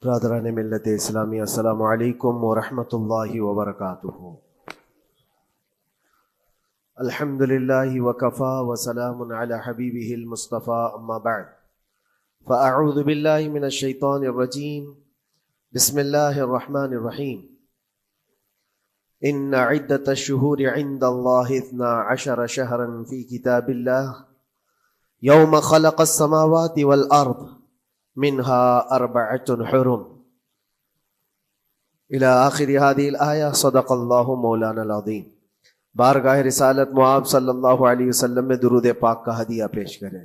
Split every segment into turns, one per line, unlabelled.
برادران ملت اسلامی، السلام علیکم ورحمۃ اللہ وبرکاتہ۔ الحمد للہ وکفا وسلام علی حبیبہ المصطفیٰ، اما بعد فاعوذ باللہ من الشیطان الرجیم، بسم اللہ الرحمن الرحیم۔ ان عدۃ الشہور عند اللہ 12 شہرا فی کتاب اللہ یوم خلق السماوات والارض منها 4 حرم الى آخر هذه الآیہ۔ صدق اللہ مولانا العظیم۔ بارگاہ رسالت معاب صلی اللہ علیہ وسلم میں درود پاک کا ہدیہ پیش کریں۔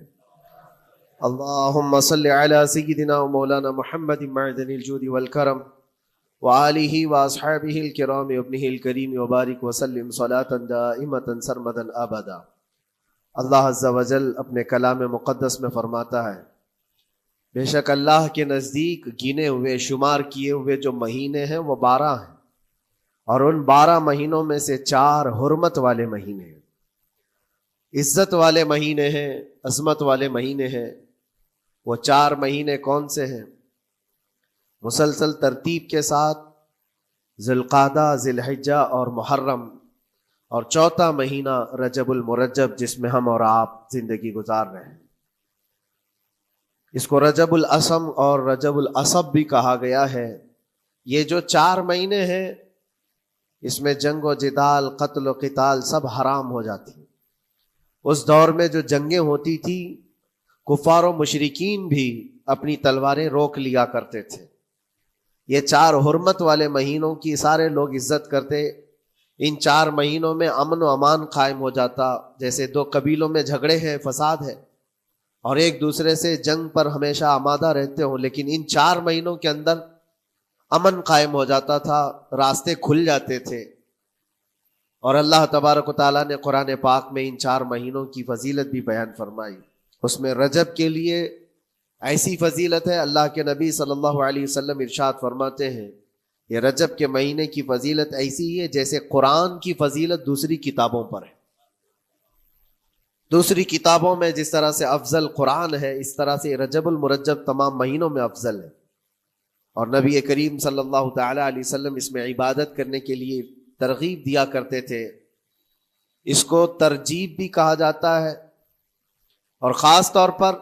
اللہم صل علی سیدنا و مولانا محمد معدن الجود والکرم وآلہ واصحابہ الکرام وابنہ الکریم وبارک وسلم صلاة دائمة سرمدا ابدا۔ اللہ عز و جل اپنے کلام مقدس میں فرماتا ہے، بے شک اللہ کے نزدیک گنے ہوئے شمار کیے ہوئے جو مہینے ہیں وہ 12 ہیں، اور ان 12 مہینوں میں سے 4 حرمت والے مہینے ہیں، عزت والے مہینے ہیں، عظمت والے مہینے ہیں۔ وہ 4 مہینے کون سے ہیں؟ مسلسل ترتیب کے ساتھ ذی القعدہ، ذی الحجہ اور محرم، اور 4تھا مہینہ رجب المرجب جس میں ہم اور آپ زندگی گزار رہے ہیں۔ اس کو رجب الاسم اور رجب العصب بھی کہا گیا ہے۔ یہ جو 4 مہینے ہیں اس میں جنگ و جدال، قتل و قتال سب حرام ہو جاتی ہیں۔ اس دور میں جو جنگیں ہوتی تھی، کفار و مشرکین بھی اپنی تلواریں روک لیا کرتے تھے۔ یہ 4 حرمت والے مہینوں کی سارے لوگ عزت کرتے۔ ان 4 مہینوں میں امن و امان قائم ہو جاتا۔ جیسے 2 قبیلوں میں جھگڑے ہیں، فساد ہے، اور ایک دوسرے سے جنگ پر ہمیشہ آمادہ رہتے ہوں، لیکن ان 4 مہینوں کے اندر امن قائم ہو جاتا تھا، راستے کھل جاتے تھے۔ اور اللہ تبارک و تعالیٰ نے قرآن پاک میں ان 4 مہینوں کی فضیلت بھی بیان فرمائی۔ اس میں رجب کے لیے ایسی فضیلت ہے، اللہ کے نبی صلی اللہ علیہ وسلم ارشاد فرماتے ہیں، یہ رجب کے مہینے کی فضیلت ایسی ہے جیسے قرآن کی فضیلت دوسری کتابوں پر ہے۔ دوسری کتابوں میں جس طرح سے افضل قرآن ہے، اس طرح سے رجب المرجب تمام مہینوں میں افضل ہے۔ اور نبی کریم صلی اللہ تعالی علیہ وسلم اس میں عبادت کرنے کے لیے ترغیب دیا کرتے تھے۔ اس کو ترجیب بھی کہا جاتا ہے، اور خاص طور پر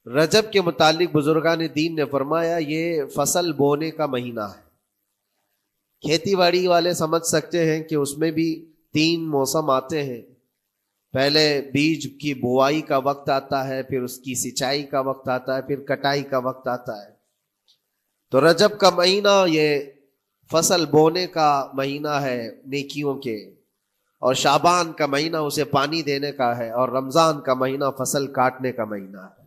رجب کے متعلق بزرگان دین نے فرمایا یہ فصل بونے کا مہینہ ہے۔ کھیتی باڑی والے سمجھ سکتے ہیں کہ اس میں بھی 3 موسم آتے ہیں۔ پہلے بیج کی بوائی کا وقت آتا ہے، پھر اس کی سچائی کا وقت آتا ہے، پھر کٹائی کا وقت آتا ہے۔ تو رجب کا مہینہ یہ فصل بونے کا مہینہ ہے نیکیوں کے، اور شعبان کا مہینہ اسے پانی دینے کا ہے، اور رمضان کا مہینہ فصل کاٹنے کا مہینہ ہے۔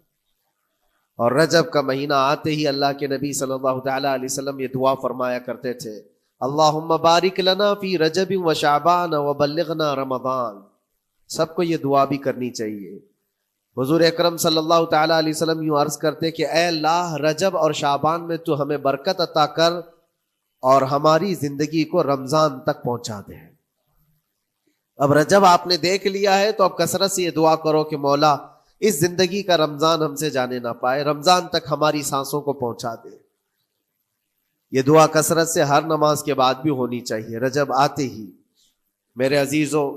اور رجب کا مہینہ آتے ہی اللہ کے نبی صلی اللہ تعالی علیہ وسلم یہ دعا فرمایا کرتے تھے، اللہم بارک لنا فی رجب و شعبان وبلغنا رمضان۔ سب کو یہ دعا بھی کرنی چاہیے۔ حضور اکرم صلی اللہ تعالی علیہ وسلم یوں عرض کرتے کہ اے اللہ، رجب اور شعبان میں تو ہمیں برکت عطا کر اور ہماری زندگی کو رمضان تک پہنچا دے۔ اب رجب آپ نے دیکھ لیا ہے تو اب کثرت سے یہ دعا کرو کہ مولا اس زندگی کا رمضان ہم سے جانے نہ پائے، رمضان تک ہماری سانسوں کو پہنچا دے۔ یہ دعا کثرت سے ہر نماز کے بعد بھی ہونی چاہیے۔ رجب آتے ہی میرے عزیزوں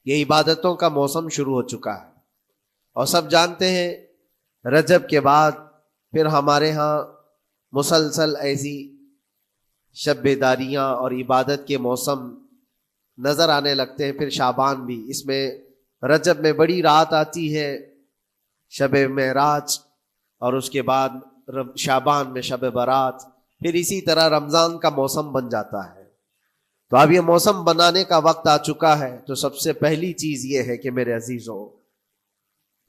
یہ عبادتوں کا موسم شروع ہو چکا ہے، اور سب جانتے ہیں رجب کے بعد پھر ہمارے ہاں مسلسل ایسی شب بیداریاں اور عبادت کے موسم نظر آنے لگتے ہیں۔ پھر شعبان بھی، اس میں رجب میں بڑی رات آتی ہے، شب معراج، اور اس کے بعد شعبان میں شب برات، پھر اسی طرح رمضان کا موسم بن جاتا ہے۔ تو اب یہ موسم بنانے کا وقت آ چکا ہے۔ تو سب سے پہلی چیز یہ ہے کہ میرے عزیزوں،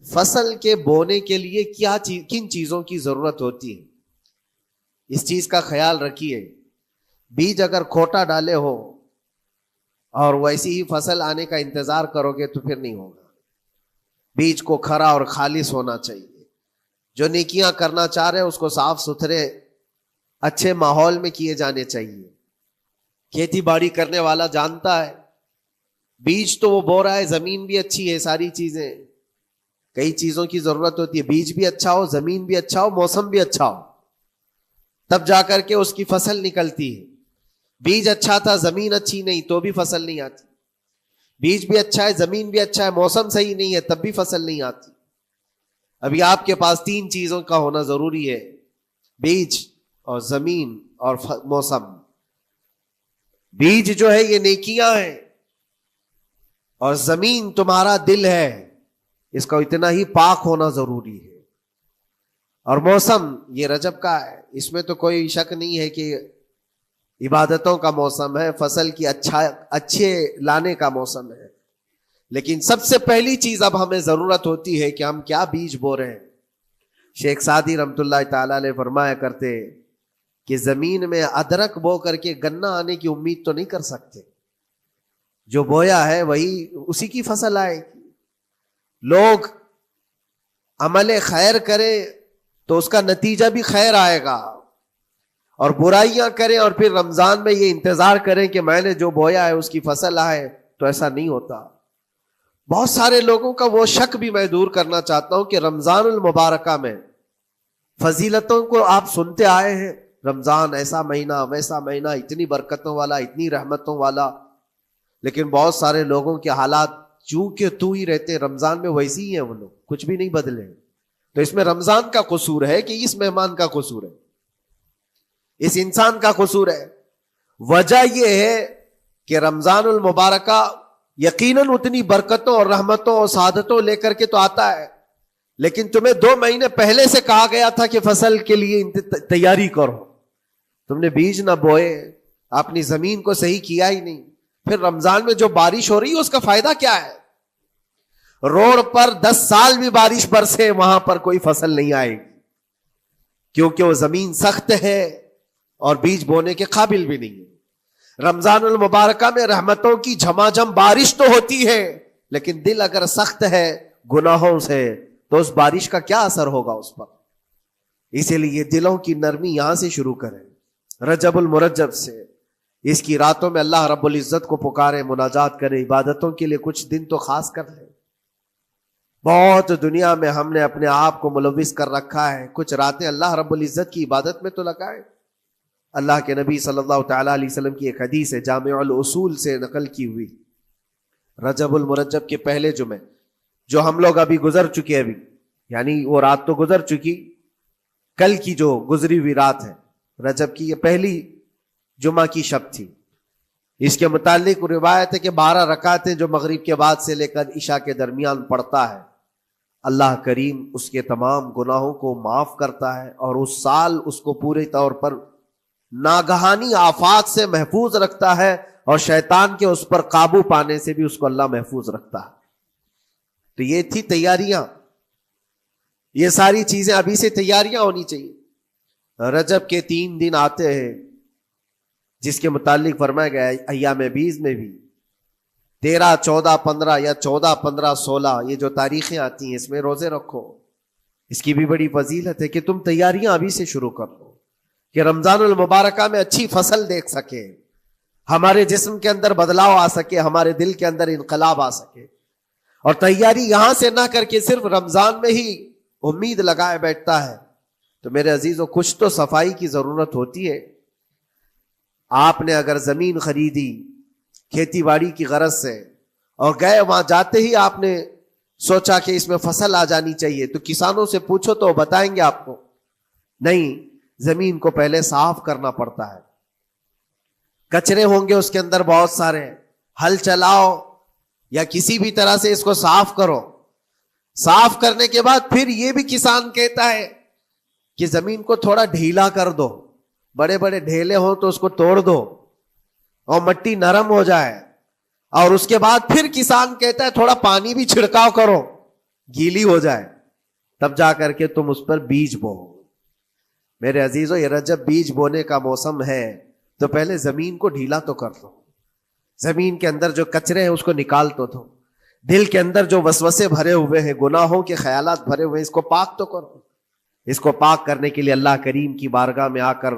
فصل کے بونے کے لیے کن چیزوں کی ضرورت ہوتی ہے، اس چیز کا خیال رکھیے۔ بیج اگر کھوٹا ڈالے ہو اور ویسی ہی فصل آنے کا انتظار کرو گے تو پھر نہیں ہوگا۔ بیج کو کھرا اور خالص ہونا چاہیے۔ جو نیکیاں کرنا چاہ رہے اس کو صاف ستھرے اچھے ماحول میں کیے جانے چاہیے۔ کھیتی باڑی کرنے والا جانتا ہے، بیج تو وہ بو رہا ہے، زمین بھی اچھی ہے، ساری چیزیں، کئی چیزوں کی ضرورت ہوتی ہے، بیج بھی اچھا ہو، زمین بھی اچھا ہو، موسم بھی اچھا ہو۔ تب جا کر کے اس کی فصل نکلتی ہے. بیج اچھا تھا، زمین اچھی نہیں تو بھی فصل نہیں آتی. بیج بھی اچھا ہے، زمین بھی اچھا ہے، موسم صحیح نہیں ہے تب بھی فصل نہیں آتی. ابھی آپ کے پاس 3 چیزوں کا ہونا ضروری ہے: بیج اور زمین اور موسم. بیج جو ہے یہ نیکیاں ہیں، اور زمین تمہارا دل ہے، اس کا اتنا ہی پاک ہونا ضروری ہے. اور موسم یہ رجب کا ہے، اس میں تو کوئی شک نہیں ہے کہ عبادتوں کا موسم ہے، فصل کی اچھے لانے کا موسم ہے. لیکن سب سے پہلی چیز اب ہمیں ضرورت ہوتی ہے کہ ہم کیا بیج بو رہے ہیں. شیخ سعدی رحمت اللہ تعالی علیہ فرمایا کرتے کہ زمین میں ادرک بو کر کے گنا آنے کی امید تو نہیں کر سکتے. جو بویا ہے وہی اسی کی فصل آئے گی. لوگ عمل خیر کریں تو اس کا نتیجہ بھی خیر آئے گا، اور برائیاں کریں اور پھر رمضان میں یہ انتظار کریں کہ میں نے جو بویا ہے اس کی فصل آئے، تو ایسا نہیں ہوتا. بہت سارے لوگوں کا وہ شک بھی میں دور کرنا چاہتا ہوں کہ رمضان المبارکہ میں فضیلتوں کو آپ سنتے آئے ہیں، رمضان ایسا مہینہ ویسا مہینہ، اتنی برکتوں والا، اتنی رحمتوں والا، لیکن بہت سارے لوگوں کے حالات چونکہ تو ہی رہتے رمضان میں ویسی ہی ہیں، وہ لوگ کچھ بھی نہیں بدلے. تو اس میں رمضان کا قصور ہے کہ اس مہمان کا قصور ہے، اس انسان کا قصور ہے؟ وجہ یہ ہے کہ رمضان المبارکہ یقیناً اتنی برکتوں اور رحمتوں اور سعادتوں لے کر کے تو آتا ہے، لیکن تمہیں 2 مہینے پہلے سے کہا گیا تھا کہ فصل کے لیے تیاری کرو. تم نے بیج نہ بوئے، اپنی زمین کو صحیح کیا ہی نہیں. پھر رمضان میں جو بارش ہو رہی ہے اس کا فائدہ کیا ہے؟ روڈ پر 10 سال بھی بارش برسے وہاں پر کوئی فصل نہیں آئے گی، کیونکہ وہ زمین سخت ہے اور بیج بونے کے قابل بھی نہیں ہے. رمضان المبارکہ میں رحمتوں کی جھماجھم بارش تو ہوتی ہے، لیکن دل اگر سخت ہے گناہوں سے تو اس بارش کا کیا اثر ہوگا اس پر؟ اسی لیے دلوں کی نرمی یہاں سے شروع کریں، رجب المرجب سے. اس کی راتوں میں اللہ رب العزت کو پکارے، مناجات کرے، عبادتوں کے لیے کچھ دن تو خاص کر لیں. بہت دنیا میں ہم نے اپنے آپ کو ملوث کر رکھا ہے، کچھ راتیں اللہ رب العزت کی عبادت میں تو لگائے. اللہ کے نبی صلی اللہ تعالیٰ علیہ وسلم کی ایک حدیث ہے، جامع الاصول سے نقل کی ہوئی، رجب المرجب کے پہلے جمعے جو ہم لوگ ابھی گزر چکے، ابھی یعنی وہ رات تو گزر چکی، کل کی جو گزری ہوئی رات ہے رجب کی، یہ پہلی جمعہ کی شب تھی. اس کے متعلق روایت ہے کہ 12 رکعتیں جو مغرب کے بعد سے لے کر عشاء کے درمیان پڑھتا ہے، اللہ کریم اس کے تمام گناہوں کو معاف کرتا ہے، اور اس سال اس کو پورے طور پر ناگہانی آفات سے محفوظ رکھتا ہے، اور شیطان کے اس پر قابو پانے سے بھی اس کو اللہ محفوظ رکھتا ہے. تو یہ تھی تیاریاں، یہ ساری چیزیں ابھی سے تیاریاں ہونی چاہیے. رجب کے 3 دن آتے ہیں جس کے متعلق فرمایا گیا ہے ایام بیز میں بھی 13, 14, 15 یا 14, 15, 16 یہ جو تاریخیں آتی ہیں اس میں روزے رکھو. اس کی بھی بڑی فضیلت ہے کہ تم تیاریاں ابھی سے شروع کر دو کہ رمضان المبارکہ میں اچھی فصل دیکھ سکے، ہمارے جسم کے اندر بدلاؤ آ سکے، ہمارے دل کے اندر انقلاب آ سکے. اور تیاری یہاں سے نہ کر کے صرف رمضان میں ہی امید لگائے بیٹھتا ہے تو میرے عزیزوں کچھ تو صفائی کی ضرورت ہوتی ہے. آپ نے اگر زمین خریدی کھیتی باڑی کی غرض سے اور گئے، وہاں جاتے ہی آپ نے سوچا کہ اس میں فصل آ جانی چاہیے، تو کسانوں سے پوچھو تو بتائیں گے آپ کو نہیں، زمین کو پہلے صاف کرنا پڑتا ہے، کچرے ہوں گے اس کے اندر بہت سارے، ہل چلاؤ یا کسی بھی طرح سے اس کو صاف کرو. صاف کرنے کے بعد پھر یہ بھی کسان کہتا ہے کہ زمین کو تھوڑا ڈھیلا کر دو، بڑے بڑے ڈھیلے ہوں تو اس کو توڑ دو اور مٹی نرم ہو جائے. اور اس کے بعد پھر کسان کہتا ہے تھوڑا پانی بھی چھڑکاؤ کرو، گیلی ہو جائے، تب جا کر کے تم اس پر بیج بو. میرے عزیزو یہ رجب بیج بونے کا موسم ہے، تو پہلے زمین کو ڈھیلا تو کر دو، زمین کے اندر جو کچرے ہیں اس کو نکال تو دو، دل کے اندر جو وسوسے بھرے ہوئے ہیں، گناہوں کے خیالات بھرے ہوئے ہیں، اس کو پاک تو کرو. اس کو پاک کرنے کے لیے اللہ کریم کی بارگاہ میں آ کر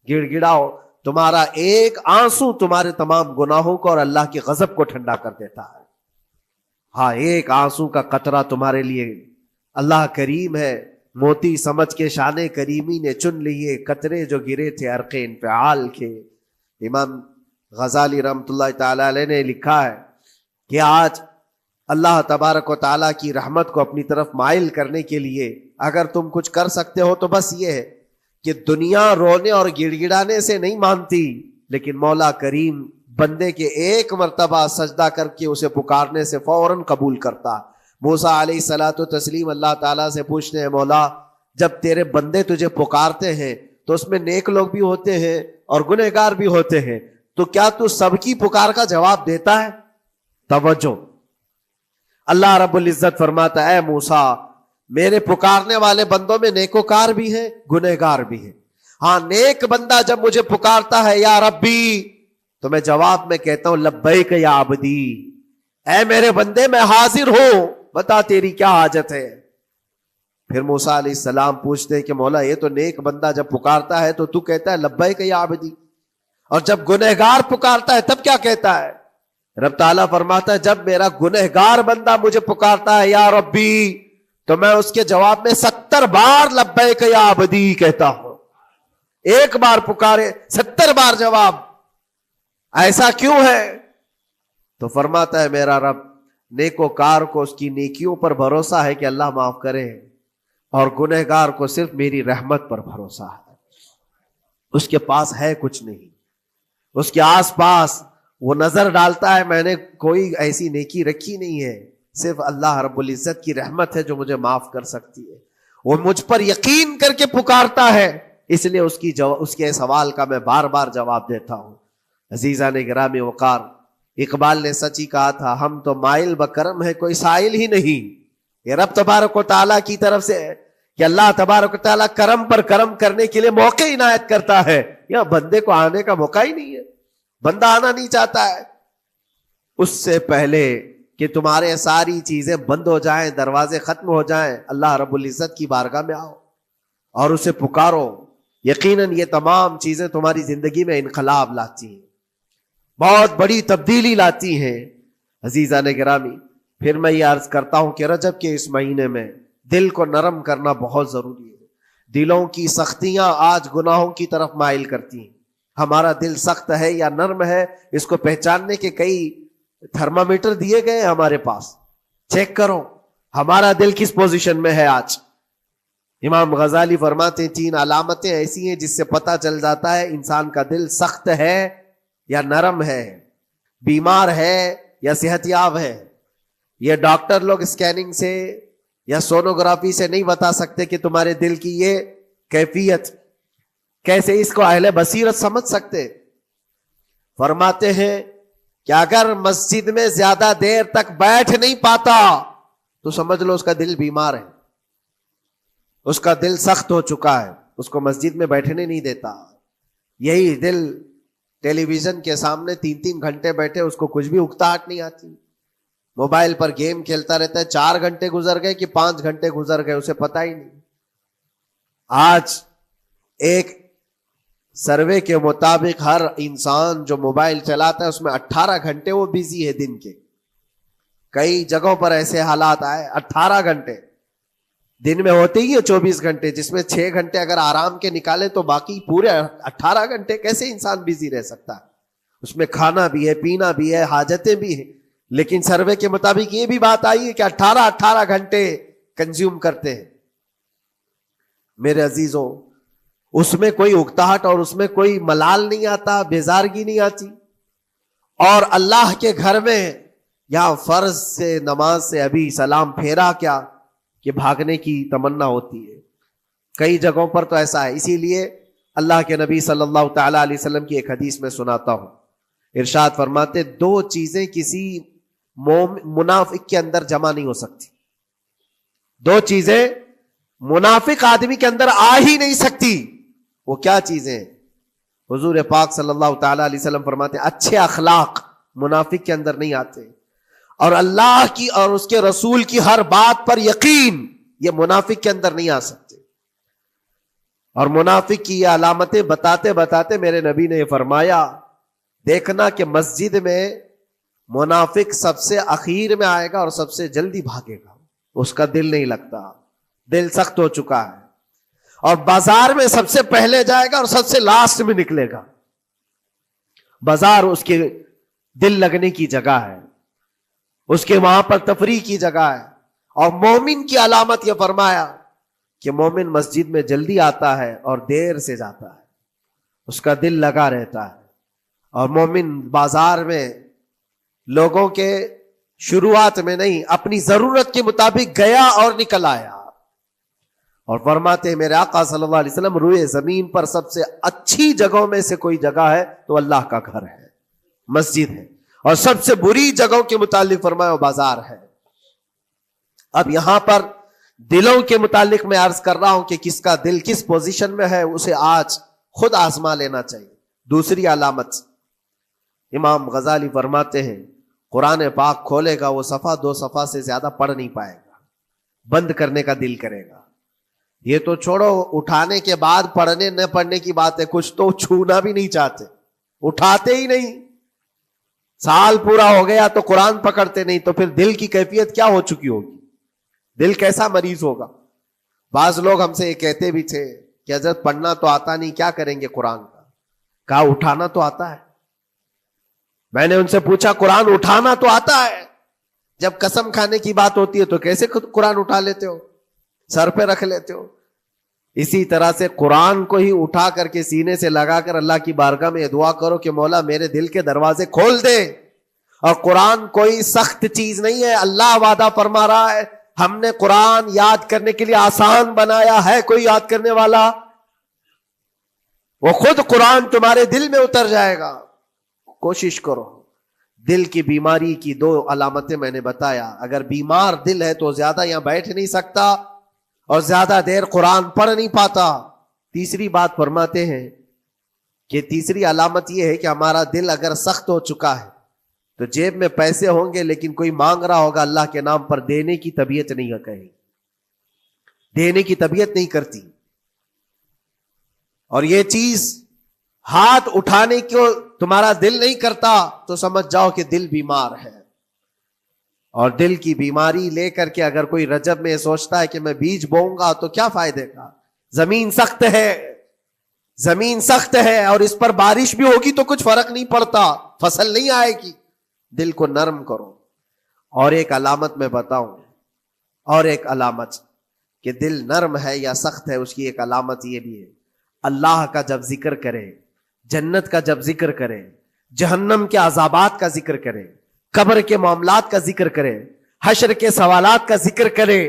گڑ گڑاؤ. تمہارا ایک آنسو تمہارے تمام گناہوں کو اور اللہ کے غضب کو ٹھنڈا کر دیتا ہے. ہاں، ایک آنسو کا قطرہ تمہارے لیے اللہ کریم ہے موتی سمجھ کے شان کریمی نے چن لیے قطرے جو گرے تھے عرق انفعال کے۔ امام غزالی رحمۃ اللہ تعالی علیہ نے لکھا ہے کہ آج اللہ تبارک و تعالیٰ کی رحمت کو اپنی طرف مائل کرنے کے لیے اگر تم کچھ کر سکتے ہو تو بس یہ ہے کہ دنیا رونے اور گڑ گڑانے سے نہیں مانتی، لیکن مولا کریم بندے کے ایک مرتبہ سجدہ کر کے اسے پکارنے سے فوراً قبول کرتا۔ موسیٰ علیہ الصلاۃ والتسلیم اللہ تعالیٰ سے پوچھتے ہیں، مولا جب تیرے بندے تجھے پکارتے ہیں تو اس میں نیک لوگ بھی ہوتے ہیں اور گنہگار بھی ہوتے ہیں، تو کیا تو سب کی پکار کا جواب دیتا ہے؟ توجہ، اللہ رب العزت فرماتا ہے، اے موسیٰ میرے پکارنے والے بندوں میں نیکوکار بھی ہیں گنہگار بھی ہیں، ہاں نیک بندہ جب مجھے پکارتا ہے یا ربی تو میں جواب میں کہتا ہوں لبیک یا عبدی، اے میرے بندے میں حاضر ہوں، بتا تیری کیا حاجت ہے۔ پھر موسیٰ علیہ السلام پوچھتے ہیں کہ مولا یہ تو نیک بندہ جب پکارتا ہے تو کہتا ہے لبیک یا عبدی، اور جب گنہگار پکارتا ہے تب کیا کہتا ہے؟ رب تعالیٰ فرماتا ہے جب میرا گنہگار بندہ مجھے پکارتا ہے یا ربی تو میں اس کے جواب میں 70 بار لبیک یا عبدی کہتا ہوں۔ ایک بار پکارے 70 بار جواب، ایسا کیوں ہے؟ تو فرماتا ہے میرا رب نیکوکار کو اس کی نیکیوں پر بھروسہ ہے کہ اللہ معاف کرے، اور گنہگار کو صرف میری رحمت پر بھروسہ ہے، اس کے پاس ہے کچھ نہیں، اس کے آس پاس وہ نظر ڈالتا ہے میں نے کوئی ایسی نیکی رکھی نہیں ہے، صرف اللہ رب العزت کی رحمت ہے جو مجھے معاف کر سکتی ہے، وہ مجھ پر یقین کر کے پکارتا ہے، اس لیے اس کے سوال کا میں بار بار جواب دیتا ہوں۔ عزیزان گرامی وقار، اقبال نے سچ ہی کہا تھا، ہم تو مائل بکرم ہے کوئی سائل ہی نہیں۔ یہ رب تبارک و تعالیٰ کی طرف سے ہے کہ اللہ تبارک و تعالیٰ کرم پر کرم کرنے کے لیے موقع عنایت کرتا ہے، یا بندے کو آنے کا موقع ہی نہیں ہے، بندہ آنا نہیں چاہتا ہے۔ اس سے پہلے کہ تمہارے ساری چیزیں بند ہو جائیں، دروازے ختم ہو جائیں، اللہ رب العزت کی بارگاہ میں آؤ اور اسے پکارو، یقیناً یہ تمام چیزیں تمہاری زندگی میں انقلاب لاتی ہیں، بہت بڑی تبدیلی لاتی ہیں۔ عزیزان گرامی، پھر میں یہ عرض کرتا ہوں کہ رجب کے اس مہینے میں دل کو نرم کرنا بہت ضروری ہے۔ دلوں کی سختیاں آج گناہوں کی طرف مائل کرتی ہیں۔ ہمارا دل سخت ہے یا نرم ہے، اس کو پہچاننے کے کئی تھرمامیٹر دیے گئے ہمارے پاس، چیک کرو ہمارا دل کس پوزیشن میں ہے آج۔ امام غزالی فرماتے ہیں 3 علامتیں ایسی ہیں جس سے پتہ چل جاتا ہے انسان کا دل سخت ہے یا نرم ہے، بیمار ہے یا صحت یاب ہے۔ یہ ڈاکٹر لوگ اسکیننگ سے یا سونوگرافی سے نہیں بتا سکتے کہ تمہارے دل کی یہ کیفیت، کیسے اس کو اہل بصیرت سمجھ سکتے؟ فرماتے ہیں کہ اگر مسجد میں زیادہ دیر تک بیٹھ نہیں پاتا تو سمجھ لو اس کا دل بیمار ہے، اس کا دل سخت ہو چکا ہے، اس کو مسجد میں بیٹھنے نہیں دیتا۔ یہی دل ٹیلی ویژن کے سامنے 3 گھنٹے بیٹھے، اس کو کچھ بھی اکتاہٹ نہیں آتی، موبائل پر گیم کھیلتا رہتا ہے، 4 گھنٹے گزر گئے کہ 5 گھنٹے گزر گئے اسے پتہ ہی نہیں۔ آج ایک سروے کے مطابق ہر انسان جو موبائل چلاتا ہے اس میں 18 گھنٹے وہ بزی ہے دن کے۔ کئی جگہوں پر ایسے حالات آئے 18 گھنٹے دن میں ہوتے ہی ہے 24 گھنٹے، جس میں 6 گھنٹے اگر آرام کے نکالے تو باقی پورے 18 گھنٹے کیسے انسان بزی رہ سکتا ہے؟ اس میں کھانا بھی ہے، پینا بھی ہے، حاجتیں بھی ہیں، لیکن سروے کے مطابق یہ بھی بات آئی ہے کہ 18 گھنٹے کنزیوم کرتے ہیں۔ میرے عزیزوں، اس میں کوئی اکتاہٹ اور اس میں کوئی ملال نہیں آتا، بیزارگی نہیں آتی، اور اللہ کے گھر میں یا فرض سے نماز سے ابھی سلام پھیرا کیا کہ بھاگنے کی تمنا ہوتی ہے۔ کئی جگہوں پر تو ایسا ہے، اسی لیے اللہ کے نبی صلی اللہ تعالی علیہ وسلم کی ایک حدیث میں سناتا ہوں، ارشاد فرماتے 2 چیزیں کسی منافق کے اندر جمع نہیں ہو سکتی، 2 چیزیں منافق آدمی کے اندر آ ہی نہیں سکتی۔ وہ کیا چیزیں؟ حضور پاک صلی اللہ تعالی علیہ وسلم فرماتے ہیں اچھے اخلاق منافق کے اندر نہیں آتے، اور اللہ کی اور اس کے رسول کی ہر بات پر یقین، یہ منافق کے اندر نہیں آ سکتے۔ اور منافق کی یہ علامتیں بتاتے بتاتے میرے نبی نے یہ فرمایا، دیکھنا کہ مسجد میں منافق سب سے اخیر میں آئے گا اور سب سے جلدی بھاگے گا، اس کا دل نہیں لگتا۔ دل سخت ہو چکا ہے، اور بازار میں سب سے پہلے جائے گا اور سب سے لاسٹ میں نکلے گا. بازار اس کے دل لگنے کی جگہ ہے، اس کے وہاں پر تفریح کی جگہ ہے. اور مومن کی علامت یہ فرمایا کہ مومن مسجد میں جلدی آتا ہے اور دیر سے جاتا ہے، اس کا دل لگا رہتا ہے. اور مومن بازار میں لوگوں کے شروعات میں نہیں، اپنی ضرورت کے مطابق گیا اور نکل آیا. اور فرماتے ہیں میرے آقا صلی اللہ علیہ وسلم، روئے زمین پر سب سے اچھی جگہوں میں سے کوئی جگہ ہے تو اللہ کا گھر ہے، مسجد ہے. اور سب سے بری جگہوں کے متعلق فرمایا وہ بازار ہے. اب یہاں پر دلوں کے متعلق میں عرض کر رہا ہوں کہ کس کا دل کس پوزیشن میں ہے، اسے آج خود آزما لینا چاہیے. دوسری علامت، امام غزالی فرماتے ہیں قرآن پاک کھولے گا وہ صفحہ 2 صفحہ سے زیادہ پڑھ نہیں پائے گا، بند کرنے کا دل کرے گا. یہ تو چھوڑو اٹھانے کے بعد پڑھنے نہ پڑھنے کی بات ہے، کچھ تو چھونا بھی نہیں چاہتے، اٹھاتے ہی نہیں. سال پورا ہو گیا تو قرآن پکڑتے نہیں، تو پھر دل کی کیفیت کیا ہو چکی ہوگی، دل کیسا مریض ہوگا. بعض لوگ ہم سے یہ کہتے بھی تھے کہ حضرت پڑھنا تو آتا نہیں، کیا کریں گے قرآن کا. کہا اٹھانا تو آتا ہے. میں نے ان سے پوچھا قرآن اٹھانا تو آتا ہے، جب قسم کھانے کی بات ہوتی ہے تو کیسے قرآن اٹھا لیتے ہو، سر پہ رکھ لیتے ہو. اسی طرح سے قرآن کو ہی اٹھا کر کے سینے سے لگا کر اللہ کی بارگاہ میں دعا کرو کہ مولا میرے دل کے دروازے کھول دے. اور قرآن کوئی سخت چیز نہیں ہے، اللہ وعدہ فرما رہا ہے ہم نے قرآن یاد کرنے کے لیے آسان بنایا ہے. کوئی یاد کرنے والا، وہ خود قرآن تمہارے دل میں اتر جائے گا. کوشش کرو. دل کی بیماری کی 2 علامتیں میں نے بتایا. اگر بیمار دل ہے تو زیادہ یہاں بیٹھ نہیں سکتا اور زیادہ دیر قرآن پڑھ نہیں پاتا. تیسری بات فرماتے ہیں کہ تیسری علامت یہ ہے کہ ہمارا دل اگر سخت ہو چکا ہے تو جیب میں پیسے ہوں گے لیکن کوئی مانگ رہا ہوگا اللہ کے نام پر، دینے کی طبیعت نہیں ہے، کہیں دینے کی طبیعت نہیں کرتی. اور یہ چیز ہاتھ اٹھانے کو تمہارا دل نہیں کرتا تو سمجھ جاؤ کہ دل بیمار ہے. اور دل کی بیماری لے کر کے اگر کوئی رجب میں سوچتا ہے کہ میں بیج بوؤں گا تو کیا فائدے کا، زمین سخت ہے، زمین سخت ہے اور اس پر بارش بھی ہوگی تو کچھ فرق نہیں پڑتا، فصل نہیں آئے گی. دل کو نرم کرو. اور ایک علامت میں بتاؤں، اور ایک علامت کہ دل نرم ہے یا سخت ہے، اس کی ایک علامت یہ بھی ہے، اللہ کا جب ذکر کرے، جنت کا جب ذکر کرے، جہنم کے عذابات کا ذکر کرے، قبر کے معاملات کا ذکر کرے، حشر کے سوالات کا ذکر کرے،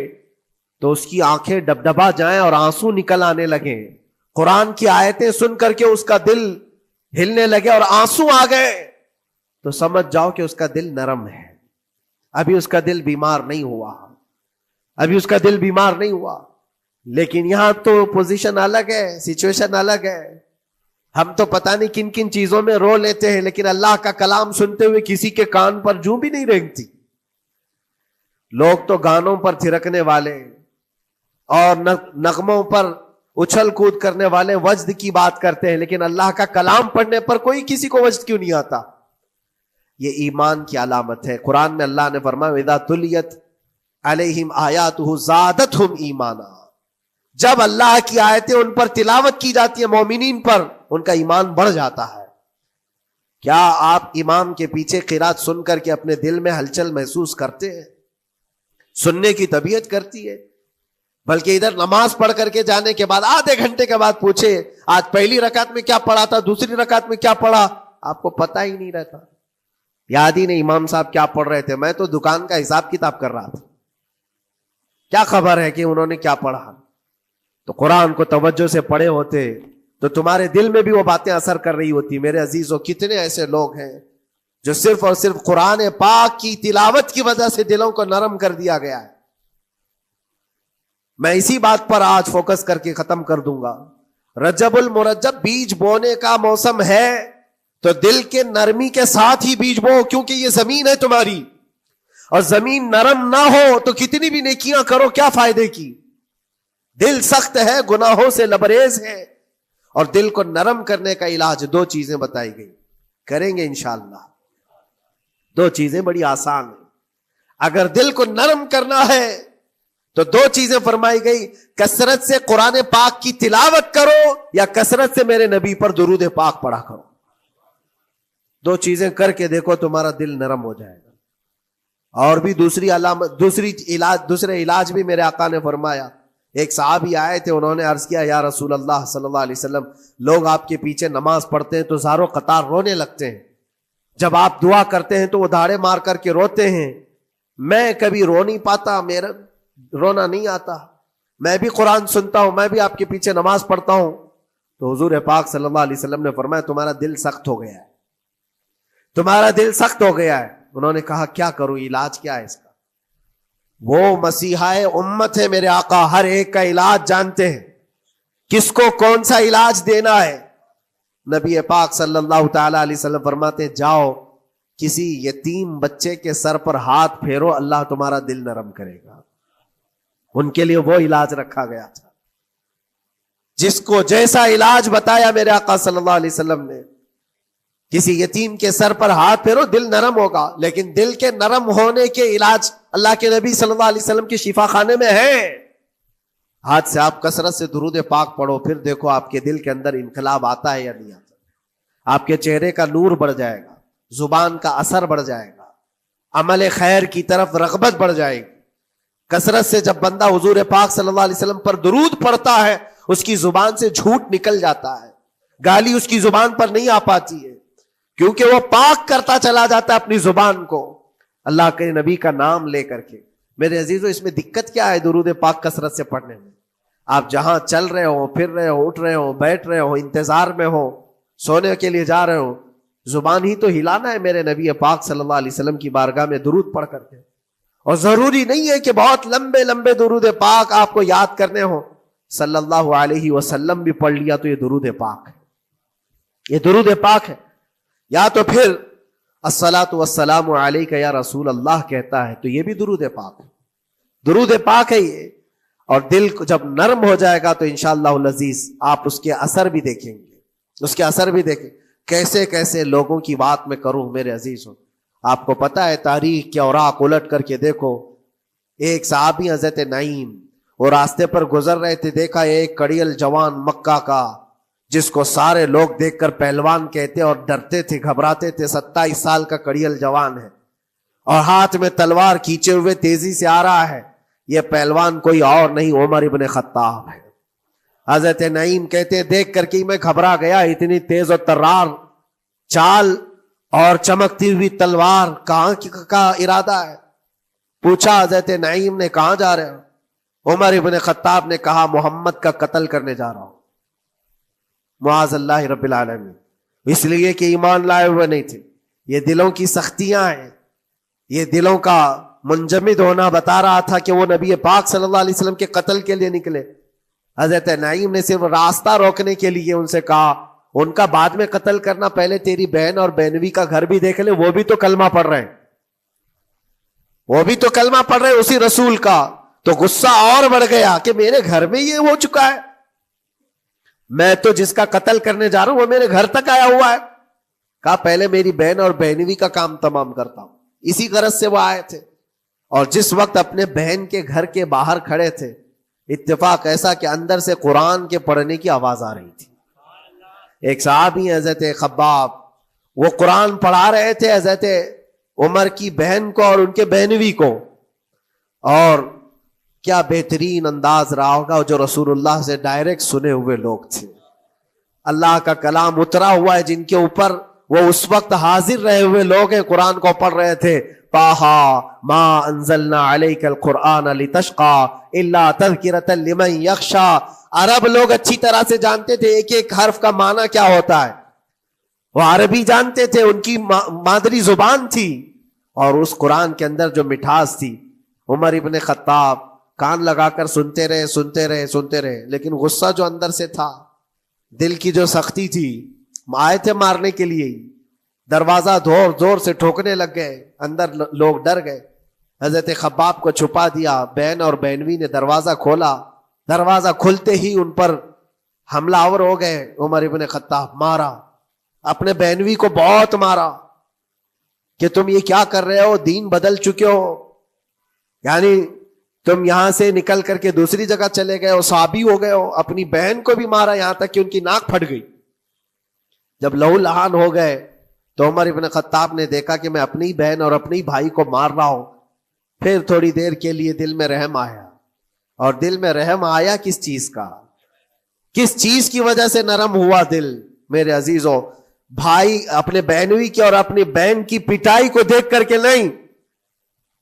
تو اس کی آنکھیں ڈبڈبا جائیں اور آنسو نکل آنے لگے. قرآن کی آیتیں سن کر کے اس کا دل ہلنے لگے اور آنسو آ گئے تو سمجھ جاؤ کہ اس کا دل نرم ہے. ابھی اس کا دل بیمار نہیں ہوا، ابھی اس کا دل بیمار نہیں ہوا. لیکن یہاں تو پوزیشن الگ ہے، سچویشن الگ ہے. ہم تو پتہ نہیں کن کن چیزوں میں رو لیتے ہیں، لیکن اللہ کا کلام سنتے ہوئے کسی کے کان پر جوں بھی نہیں رینگتی. لوگ تو گانوں پر تھرکنے والے اور نغموں پر اچھل کود کرنے والے وجد کی بات کرتے ہیں، لیکن اللہ کا کلام پڑھنے پر کوئی کسی کو وجد کیوں نہیں آتا. یہ ایمان کی علامت ہے. قرآن میں اللہ نے فرمایا اذا تلیت علیہم آیاتہ زادتہم ایمانا، جب اللہ کی آیتیں ان پر تلاوت کی جاتی ہیں، مومنین پر، ان کا ایمان بڑھ جاتا ہے. کیا آپ امام کے پیچھے قرات سن کر کے اپنے دل میں ہلچل محسوس کرتے ہیں؟ سننے کی طبیعت کرتی ہے. بلکہ ادھر نماز پڑھ کر کے جانے کے بعد آدھے گھنٹے کے بعد پوچھے آج پہلی رکعت میں کیا پڑھا تھا، دوسری رکعت میں کیا پڑھا، آپ کو پتہ ہی نہیں رہتا، یاد ہی نہیں امام صاحب کیا پڑھ رہے تھے. میں تو دکان کا حساب کتاب کر رہا تھا، کیا خبر ہے کہ انہوں نے کیا پڑھا. تو قرآن کو توجہ سے پڑھے ہوتے تو تمہارے دل میں بھی وہ باتیں اثر کر رہی ہوتی. میرے عزیزوں، کتنے ایسے لوگ ہیں جو صرف اور صرف قرآن پاک کی تلاوت کی وجہ سے دلوں کو نرم کر دیا گیا ہے. میں اسی بات پر آج فوکس کر کے ختم کر دوں گا. رجب المرجب بیج بونے کا موسم ہے تو دل کے نرمی کے ساتھ ہی بیج بو، کیونکہ یہ زمین ہے تمہاری، اور زمین نرم نہ ہو تو کتنی بھی نیکیاں کرو کیا فائدے کی. دل سخت ہے، گناہوں سے لبریز ہے، اور دل کو نرم کرنے کا علاج 2 چیزیں بتائی گئی، کریں گے انشاءاللہ. 2 چیزیں بڑی آسان ہیں. اگر دل کو نرم کرنا ہے تو دو چیزیں فرمائی گئی، کثرت سے قرآن پاک کی تلاوت کرو یا کثرت سے میرے نبی پر درود پاک پڑھا کرو. دو چیزیں کر کے دیکھو تمہارا دل نرم ہو جائے گا. اور بھی دوسرے علاج بھی میرے آقا نے فرمایا. ایک صحابی آئے تھے، انہوں نے عرض کیا یا رسول اللہ صلی اللہ علیہ وسلم، لوگ آپ کے پیچھے نماز پڑھتے ہیں تو زاروں قطار رونے لگتے ہیں، جب آپ دعا کرتے ہیں تو وہ دھاڑے مار کر کے روتے ہیں، میں کبھی رو نہیں پاتا، میرا رونا نہیں آتا، میں بھی قرآن سنتا ہوں، میں بھی آپ کے پیچھے نماز پڑھتا ہوں. تو حضور پاک صلی اللہ علیہ وسلم نے فرمایا تمہارا دل سخت ہو گیا ہے، تمہارا دل سخت ہو گیا ہے. انہوں نے کہا کیا کروں، علاج کیا ہے اس کا؟ وہ مسیحائے امت ہے میرے آقا، ہر ایک کا علاج جانتے ہیں، کس کو کون سا علاج دینا ہے. نبی پاک صلی اللہ تعالی علیہ وسلم فرماتے ہیں جاؤ کسی یتیم بچے کے سر پر ہاتھ پھیرو، اللہ تمہارا دل نرم کرے گا. ان کے لیے وہ علاج رکھا گیا تھا. جس کو جیسا علاج بتایا میرے آقا صلی اللہ علیہ وسلم نے، کسی یتیم کے سر پر ہاتھ پھیرو، دل نرم ہوگا. لیکن دل کے نرم ہونے کے علاج اللہ کے نبی صلی اللہ علیہ وسلم کے شفا خانے میں ہے. ہاتھ سے آپ کثرت سے درود پاک پڑھو، پھر دیکھو آپ کے دل کے اندر انقلاب آتا ہے یا نہیں آتا. آپ کے چہرے کا نور بڑھ جائے گا، زبان کا اثر بڑھ جائے گا، عمل خیر کی طرف رغبت بڑھ جائے گی. کثرت سے جب بندہ حضور پاک صلی اللہ علیہ وسلم پر درود پڑھتا ہے، اس کی زبان سے جھوٹ نکل جاتا ہے، گالی اس کی زبان پر نہیں آ پاتی ہے، کیونکہ وہ پاک کرتا چلا جاتا ہے اپنی زبان کو اللہ کے نبی کا نام لے کر کے. میرے عزیزو، اس میں دقت کیا ہے درود پاک کثرت سے پڑھنے میں؟ آپ جہاں چل رہے ہو، پھر رہے ہو، اٹھ رہے ہو، بیٹھ رہے ہو، انتظار میں ہو، سونے کے لیے جا رہے ہو، زبان ہی تو ہلانا ہے میرے نبی پاک صلی اللہ علیہ وسلم کی بارگاہ میں درود پڑھ کر کے. اور ضروری نہیں ہے کہ بہت لمبے لمبے درود پاک آپ کو یاد کرنے ہو، صلی اللہ علیہ وسلم بھی پڑھ لیا تو یہ درود پاک ہے، یہ درود پاک ہے. یا تو پھر الصلاۃ والسلام علیک یا رسول اللہ کہتا ہے تو یہ بھی درود پاک ہے، درود پاک ہے یہ. اور دل کو جب نرم ہو جائے گا تو انشاءاللہ العزیز آپ اس کے اثر بھی دیکھیں گے، اس کے اثر بھی دیکھیں. کیسے کیسے لوگوں کی بات میں کروں میرے عزیزوں. آپ کو پتا ہے تاریخ کے اوراق الٹ کر کے دیکھو. ایک صحابی حضرت نعیم، وہ راستے پر گزر رہے تھے، دیکھا ایک کڑیل جوان مکہ کا، جس کو سارے لوگ دیکھ کر پہلوان کہتے اور ڈرتے تھے، گھبراتے تھے. 27 سال کا کڑیل جوان ہے اور ہاتھ میں تلوار کھینچے ہوئے تیزی سے آ رہا ہے. یہ پہلوان کوئی اور نہیں، عمر ابن خطاب ہے. حضرت نعیم کہتے دیکھ کر کے میں گھبرا گیا، اتنی تیز اور ترار چال اور چمکتی ہوئی تلوار، کہاں کا ارادہ ہے؟ پوچھا حضرت نعیم نے کہاں جا رہے ہو؟ عمر ابن خطاب نے کہا محمد کا قتل کرنے جا رہا ہوں. معاذ اللہ رب العالمین. اس لیے کہ ایمان لائے ہوئے نہیں تھے. یہ دلوں کی سختیاں ہیں، یہ دلوں کا منجمد ہونا بتا رہا تھا کہ وہ نبی پاک صلی اللہ علیہ وسلم کے قتل کے لیے نکلے. حضرت نعیم نے صرف راستہ روکنے کے لیے ان سے کہا ان کا بعد میں قتل کرنا، پہلے تیری بہن اور بہنوی کا گھر بھی دیکھ لے، وہ بھی تو کلمہ پڑھ رہے ہیں، وہ بھی تو کلمہ پڑھ رہے ہیں اسی رسول کا. تو غصہ اور بڑھ گیا کہ میرے گھر میں یہ ہو چکا ہے، میں تو جس کا قتل کرنے جا رہا ہوں وہ میرے گھر تک آیا ہوا ہے. کہا پہلے میری بہن اور بہنوی کا کام تمام کرتا ہوں. اسی غرض سے وہ آئے تھے. اور جس وقت اپنے بہن کے گھر کے باہر کھڑے تھے، اتفاق ایسا کہ اندر سے قرآن کے پڑھنے کی آواز آ رہی تھی. ایک صحابی حضرت خباب، وہ قرآن پڑھا رہے تھے حضرت عمر کی بہن کو اور ان کے بہنوی کو. اور کیا بہترین انداز رہا ہوگا، جو رسول اللہ سے ڈائریکٹ سنے ہوئے لوگ تھے، اللہ کا کلام اترا ہوا ہے جن کے اوپر، وہ اس وقت حاضر رہے ہوئے لوگ ہیں، قرآن کو پڑھ رہے تھے. طٰہٰ ما انزلنا علیک القرآن لتشقی الا تذکرۃ لمن یخشی. عرب لوگ اچھی طرح سے جانتے تھے ایک ایک حرف کا معنی کیا ہوتا ہے، وہ عربی جانتے تھے، ان کی مادری زبان تھی. اور اس قرآن کے اندر جو مٹھاس تھی، عمر ابن خطاب کان لگا کر سنتے رہے سنتے رہے سنتے رہے. لیکن غصہ جو اندر سے تھا، دل کی جو سختی تھی، آئے تھے مارنے کے لیے، دروازہ زور سے ٹھوکنے لگ گئے، اندر لوگ ڈر گئے. حضرت خباب کو چھپا دیا، بہن اور بہنوی نے دروازہ کھولا. دروازہ کھلتے ہی ان پر حملہ آور ہو گئے. عمر ابن خطاب مارا، اپنے بہنوی کو بہت مارا کہ تم یہ کیا کر رہے ہو، دین بدل چکے ہو. یعنی تم یہاں سے نکل کر کے دوسری جگہ چلے گئے ہو، صحابی ہو گئے ہو، اپنی بہن کو بھی مارا یہاں تک کہ ان کی ناک پھٹ گئی. جب لہو لہان ہو گئے تو عمر ابن خطاب نے دیکھا کہ میں اپنی بہن اور اپنی بھائی کو مار رہا ہوں. پھر تھوڑی دیر کے لیے دل میں رحم آیا. اور دل میں رحم آیا کس چیز کا؟ کس چیز کی وجہ سے نرم ہوا دل میرے عزیزوں؟ بھائی اپنے بہنوئی کی اور اپنی بہن کی پٹائی کو دیکھ کر کے نہیں،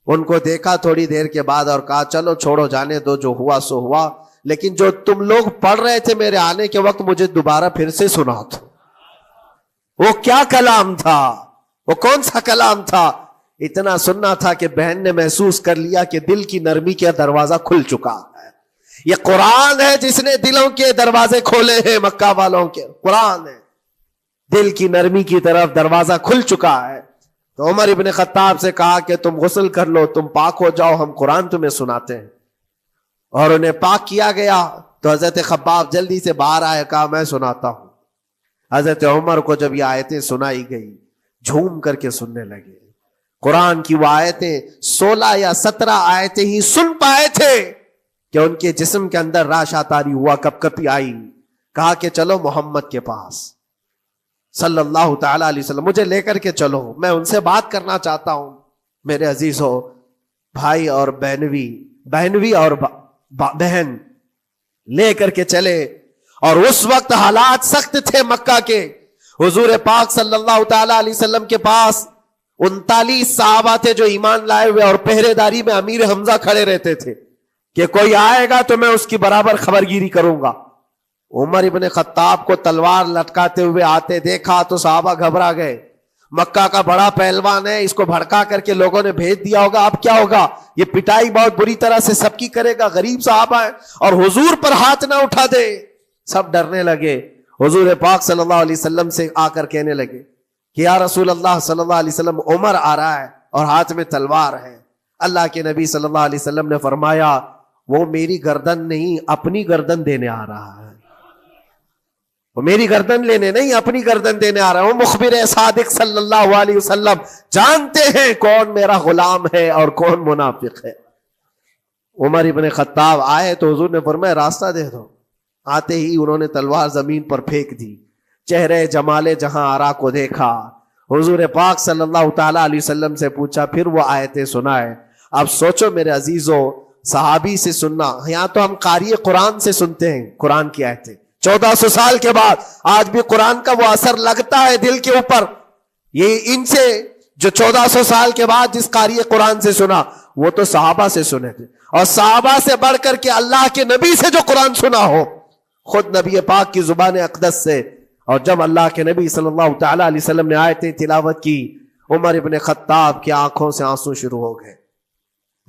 ان کو دیکھا تھوڑی دیر کے بعد اور کہا چلو چھوڑو جانے دو، جو ہوا سو ہوا، لیکن جو تم لوگ پڑھ رہے تھے میرے آنے کے وقت مجھے دوبارہ پھر سے سنا دو. وہ کیا کلام تھا؟ وہ کون سا کلام تھا؟ اتنا سننا تھا کہ بہن نے محسوس کر لیا کہ دل کی نرمی کا دروازہ کھل چکا ہے. یہ قرآن ہے جس نے دلوں کے دروازے کھولے ہیں. مکہ والوں کے قرآن ہے، دل کی نرمی کی طرف دروازہ کھل چکا ہے. تو عمر ابن خطاب سے کہا کہ تم غسل کر لو، تم پاک ہو جاؤ، ہم قرآن تمہیں سناتے ہیں. اور انہیں پاک کیا گیا. تو حضرت خباب جلدی سے باہر آئے، کہا میں سناتا ہوں. حضرت عمر کو جب یہ آیتیں سنائی گئی جھوم کر کے سننے لگے. قرآن کی وہ آیتیں 16 یا 17 آیتیں ہی سن پائے تھے کہ ان کے جسم کے اندر راشا تاری ہوا، کپ کپی آئی. کہا کہ چلو محمد کے پاس صلی اللہ تعالی علیہ وسلم، مجھے لے کر کے چلو، میں ان سے بات کرنا چاہتا ہوں. میرے عزیزو، بھائی اور بہنوی اور بہن لے کر کے چلے. اور اس وقت حالات سخت تھے مکہ کے. حضور پاک صلی اللہ تعالی علیہ وسلم کے پاس 39 صحابہ تھے جو ایمان لائے ہوئے، اور پہرے داری میں امیر حمزہ کھڑے رہتے تھے کہ کوئی آئے گا تو میں اس کی برابر خبرگیری کروں گا. عمر ابن خطاب کو تلوار لٹکاتے ہوئے آتے دیکھا تو صحابہ گھبرا گئے. مکہ کا بڑا پہلوان ہے، اس کو بھڑکا کر کے لوگوں نے بھیج دیا ہوگا، اب کیا ہوگا؟ یہ پٹائی بہت بری طرح سے سب کی کرے گا. غریب صحابہ ہیں اور حضور پر ہاتھ نہ اٹھا دے. سب ڈرنے لگے. حضور پاک صلی اللہ علیہ وسلم سے آ کر کہنے لگے کہ یا رسول اللہ صلی اللہ علیہ وسلم، عمر آ رہا ہے اور ہاتھ میں تلوار ہے. اللہ کے نبی صلی اللہ علیہ وسلم نے فرمایا وہ میری گردن نہیں، اپنی گردن دینے آ رہا ہے. وہ میری گردن لینے نہیں، اپنی گردن دینے آ رہا ہے. وہ مخبر صادق صلی اللہ علیہ وسلم جانتے ہیں کون میرا غلام ہے اور کون منافق ہے. عمر ابن خطاب آئے تو حضور نے فرمایا راستہ دے دو. آتے ہی انہوں نے تلوار زمین پر پھینک دی. چہرے جمال جہاں آرا کو دیکھا. حضور پاک صلی اللہ تعالی علیہ وسلم سے پوچھا، پھر وہ آیتیں سنائے. اب سوچو میرے عزیزو، صحابی سے سننا، یہاں تو ہم قاری قرآن سے سنتے ہیں قرآن کی آیتیں 1400 سال کے بعد. آج بھی قرآن کا وہ اثر لگتا ہے دل کے اوپر. یہ ان سے جو 1400 سال کے بعد جس قاری قرآن سے سنا وہ تو صحابہ سے سنے تھے، اور صحابہ سے بڑھ کر کے اللہ کے نبی سے جو قرآن سنا ہو، خود نبی پاک کی زبان اقدس سے. اور جب اللہ کے نبی صلی اللہ تعالی علیہ وسلم نے آیتیں تلاوت کی، عمر ابن خطاب کی آنکھوں سے آنسو شروع ہو گئے.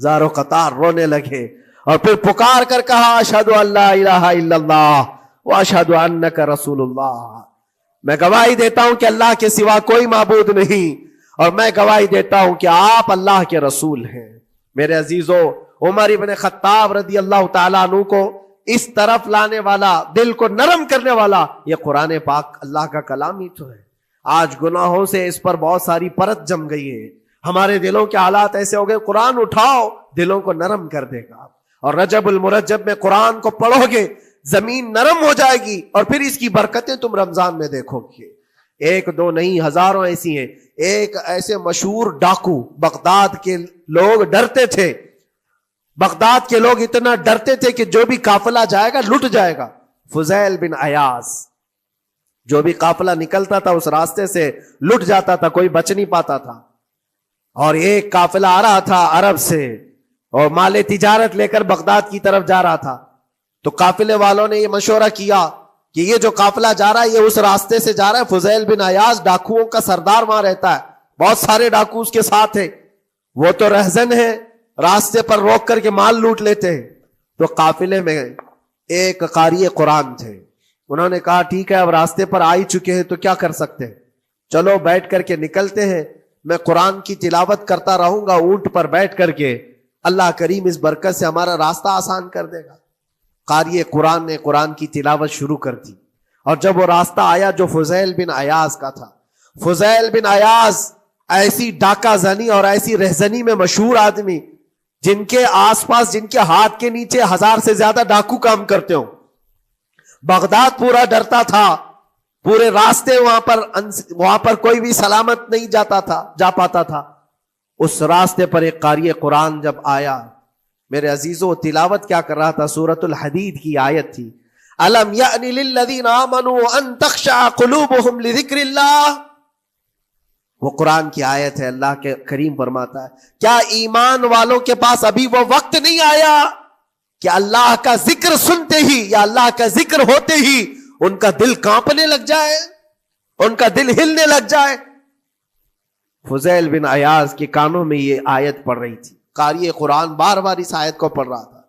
زارو قطار رونے لگے اور پھر پکار کر کہا اشہد ان لا الہ الا اللہ واشہد انک رسول اللہ. میں گواہی دیتا ہوں کہ اللہ کے سوا کوئی معبود نہیں، اور میں گواہی دیتا ہوں کہ آپ اللہ کے رسول ہیں. میرے عزیزو، عمر ابن خطاب رضی اللہ تعالیٰ عنہ کو اس طرف لانے والا، دل کو نرم کرنے والا، یہ قرآن پاک اللہ کا کلام ہی تو ہے. آج گناہوں سے اس پر بہت ساری پرت جم گئی ہے. ہمارے دلوں کے حالات ایسے ہو گئے، قرآن اٹھاؤ دلوں کو نرم کر دے گا. اور رجب المرجب میں قرآن کو پڑھو گے زمین نرم ہو جائے گی، اور پھر اس کی برکتیں تم رمضان میں دیکھو گے. ایک دو نہیں، ہزاروں ایسی ہیں. ایک ایسے مشہور ڈاکو، بغداد کے لوگ ڈرتے تھے. بغداد کے لوگ اتنا ڈرتے تھے کہ جو بھی قافلہ جائے گا لٹ جائے گا. فضیل بن عیاض، جو بھی قافلہ نکلتا تھا اس راستے سے لٹ جاتا تھا، کوئی بچ نہیں پاتا تھا. اور ایک قافلہ آ رہا تھا عرب سے اور مال تجارت لے کر بغداد کی طرف جا رہا تھا. تو قافلے والوں نے یہ مشورہ کیا کہ یہ جو قافلہ جا رہا ہے یہ اس راستے سے جا رہا ہے. فضیل بن عیاض ڈاکوؤں کا سردار وہاں رہتا ہے، بہت سارے ڈاکو اس کے ساتھ ہیں، وہ تو رہزن ہے، راستے پر روک کر کے مال لوٹ لیتے ہیں. تو قافلے میں ایک قاری قرآن تھے. انہوں نے کہا ٹھیک ہے، اب راستے پر آ ہی چکے ہیں تو کیا کر سکتے ہیں، چلو بیٹھ کر کے نکلتے ہیں. میں قرآن کی تلاوت کرتا رہوں گا اونٹ پر بیٹھ کر کے، اللہ کریم اس برکت سے ہمارا راستہ آسان کر دے گا. قاری قرآن نے قرآن کی تلاوت شروع کر دی. اور جب وہ راستہ آیا جو فضیل بن عیاض کا تھا، فضیل بن عیاض ایسی ڈاکہ زنی اور ایسی رہزنی میں مشہور آدمی جن کے آس پاس، جن کے ہاتھ کے نیچے 1000 سے زیادہ ڈاکو کام کرتے ہوں. بغداد پورا ڈرتا تھا، پورے راستے وہاں پر کوئی بھی سلامت نہیں جا پاتا تھا. اس راستے پر ایک قاری قرآن جب آیا، میرے عزیزو تلاوت کیا کر رہا تھا؟ سورۃ الحدید کی آیت تھی، الم یأن للذین آمنوا ان تخشع قلوبهم لذکر اللہ. وہ قرآن کی آیت ہے. اللہ کے کریم فرماتا ہے کیا ایمان والوں کے پاس ابھی وہ وقت نہیں آیا کہ اللہ کا ذکر سنتے ہی یا اللہ کا ذکر ہوتے ہی ان کا دل کانپنے لگ جائے، ان کا دل ہلنے لگ جائے. فضیل بن عیاض کے کانوں میں یہ آیت پڑھ رہی تھی. قاری قرآن بار بار اس آیت کو پڑھ رہا تھا.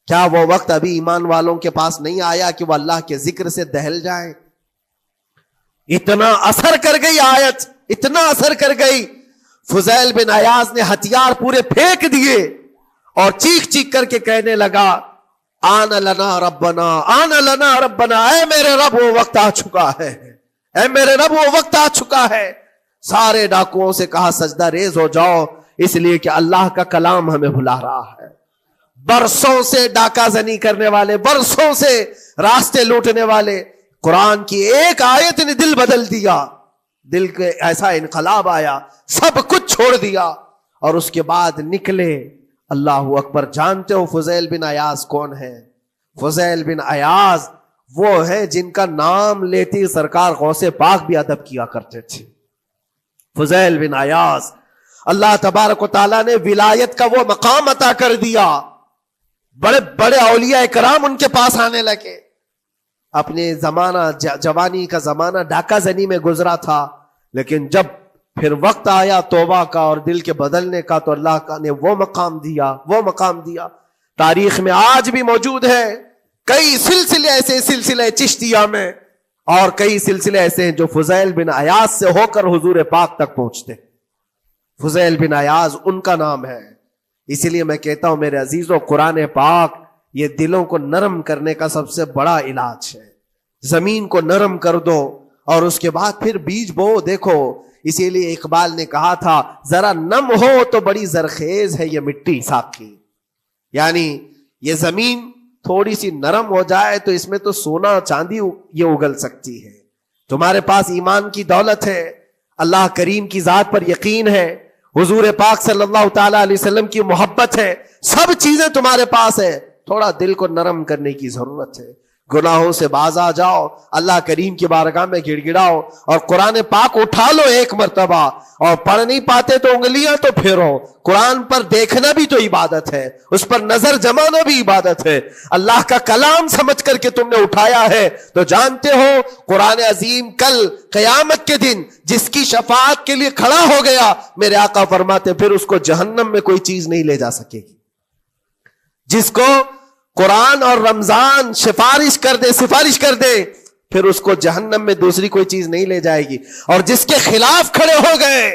کیا وہ وقت ابھی ایمان والوں کے پاس نہیں آیا کہ وہ اللہ کے ذکر سے دہل جائیں؟ اتنا اثر کر گئی آیت، اتنا اثر کر گئی. فضیل بن عیاض نے ہتھیار پورے پھینک دیے اور چیخ چیخ کر کے کہنے لگا آن لنا ربنا، آن لنا ربنا، اے میرے رب وہ وقت آ چکا ہے، اے میرے رب وہ وقت آ چکا ہے. سارے ڈاکوؤں سے کہا سجدہ ریز ہو جاؤ، اس لیے کہ اللہ کا کلام ہمیں بلا رہا ہے. برسوں سے ڈاکہ زنی کرنے والے، برسوں سے راستے لوٹنے والے، قرآن کی ایک آیت نے دل بدل دیا. دل کے ایسا انقلاب آیا، سب کچھ چھوڑ دیا اور اس کے بعد نکلے. اللہ اکبر. جانتے ہو فضیل بن عیاض کون ہے؟ فضیل بن عیاض وہ ہے جن کا نام لیتی سرکار غوث پاک بھی ادب کیا کرتے تھے. فضیل بن عیاض اللہ تبارک و تعالیٰ نے ولایت کا وہ مقام عطا کر دیا. بڑے بڑے اولیاء کرام ان کے پاس آنے لگے. اپنے زمانہ جوانی کا زمانہ ڈاکہ زنی میں گزرا تھا، لیکن جب پھر وقت آیا توبہ کا اور دل کے بدلنے کا تو اللہ کا نے وہ مقام دیا. تاریخ میں آج بھی موجود ہے کئی سلسلے ایسے، سلسلے چشتیہ میں، اور کئی سلسلے ایسے ہیں جو فضیل بن عیاض سے ہو کر حضور پاک تک پہنچتے. فضیل بن عیاض ان کا نام ہے. اسی لیے میں کہتا ہوں میرے عزیزو، قرآن پاک یہ دلوں کو نرم کرنے کا سب سے بڑا علاج ہے. زمین کو نرم کر دو اور اس کے بعد پھر بیج بو. دیکھو اسی لیے اقبال نے کہا تھا ذرا نم ہو تو بڑی زرخیز ہے یہ مٹی ساقی. یعنی یہ زمین تھوڑی سی نرم ہو جائے تو اس میں تو سونا چاندی یہ اگل سکتی ہے. تمہارے پاس ایمان کی دولت ہے، اللہ کریم کی ذات پر یقین ہے، حضور پاک صلی اللہ تعالی علیہ وسلم کی محبت ہے، سب چیزیں تمہارے پاس ہے. تھوڑا دل کو نرم کرنے کی ضرورت ہے. گناہوں سے باز آ جاؤ، اللہ کریم کی بارگاہ میں گڑ گڑاؤ اور قرآن پاک اٹھا لو ایک مرتبہ. اور پڑھ نہیں پاتے تو انگلیاں تو پھیرو. قرآن پر دیکھنا بھی تو عبادت ہے، اس پر نظر جمانا بھی عبادت ہے. اللہ کا کلام سمجھ کر کے تم نے اٹھایا ہے تو جانتے ہو قرآن عظیم کل قیامت کے دن جس کی شفاعت کے لیے کھڑا ہو گیا، میرے آقا فرماتے پھر اس کو جہنم میں کوئی چیز نہیں لے جا سکے گی. جس کو قرآن اور رمضان سفارش کر دے پھر اس کو جہنم میں دوسری کوئی چیز نہیں لے جائے گی. اور جس کے خلاف کھڑے ہو گئے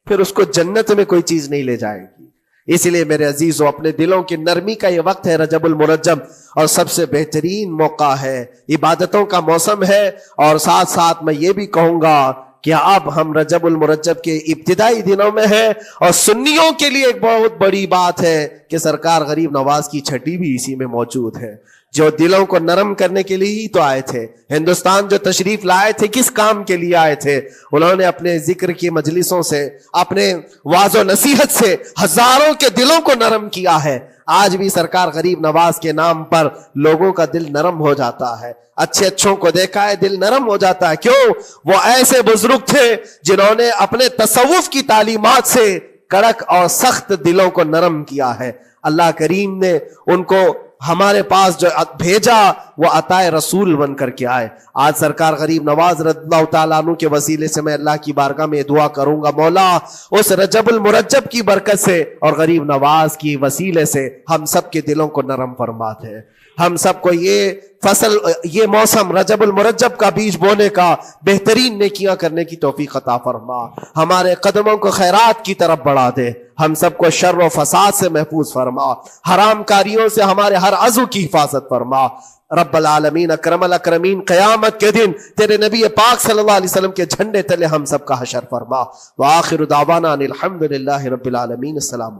پھر اس کو جنت میں کوئی چیز نہیں لے جائے گی. اس لیے میرے عزیزو اپنے دلوں کی نرمی کا یہ وقت ہے رجب المرجب، اور سب سے بہترین موقع ہے، عبادتوں کا موسم ہے. اور ساتھ ساتھ میں یہ بھی کہوں گا کہ اب ہم رجب المرجب کے ابتدائی دنوں میں ہیں، اور سنیوں کے لیے ایک بہت بڑی بات ہے کہ سرکار غریب نواز کی چھٹی بھی اسی میں موجود ہے، جو دلوں کو نرم کرنے کے لیے ہی تو آئے تھے. ہندوستان جو تشریف لائے تھے کس کام کے لیے آئے تھے؟ انہوں نے اپنے ذکر کی مجلسوں سے، اپنے واعظ و نصیحت سے ہزاروں کے دلوں کو نرم کیا ہے. آج بھی سرکار غریب نواز کے نام پر لوگوں کا دل نرم ہو جاتا ہے. اچھوں کو دیکھا ہے دل نرم ہو جاتا ہے. کیوں؟ وہ ایسے بزرگ تھے جنہوں نے اپنے تصوف کی تعلیمات سے کڑک اور سخت دلوں کو نرم کیا ہے. اللہ کریم نے ان کو ہمارے پاس جو بھیجا وہ عطائے رسول بن کر کے آئے. آج سرکار غریب نواز رضی اللہ تعالیٰ عنہ کے وسیلے سے میں اللہ کی بارگاہ میں دعا کروں گا، مولا اس رجب المرجب کی برکت سے اور غریب نواز کی وسیلے سے ہم سب کے دلوں کو نرم فرما دے. ہم سب کو یہ فصل، یہ موسم رجب المرجب کا بیج بونے کا، بہترین نیکیاں کرنے کی توفیق عطا فرما. ہمارے قدموں کو خیرات کی طرف بڑھا دے. ہم سب کو شر و فساد سے محفوظ فرما. حرام کاریوں سے ہمارے ہر عضو کی حفاظت فرما. رب العالمین اکرم الاکرمین قیامت کے دن تیرے نبی پاک صلی اللہ علیہ وسلم کے جھنڈے تلے ہم سب کا حشر فرما. وآخر دعوانا ان الحمد للہ رب العالمین. السلام.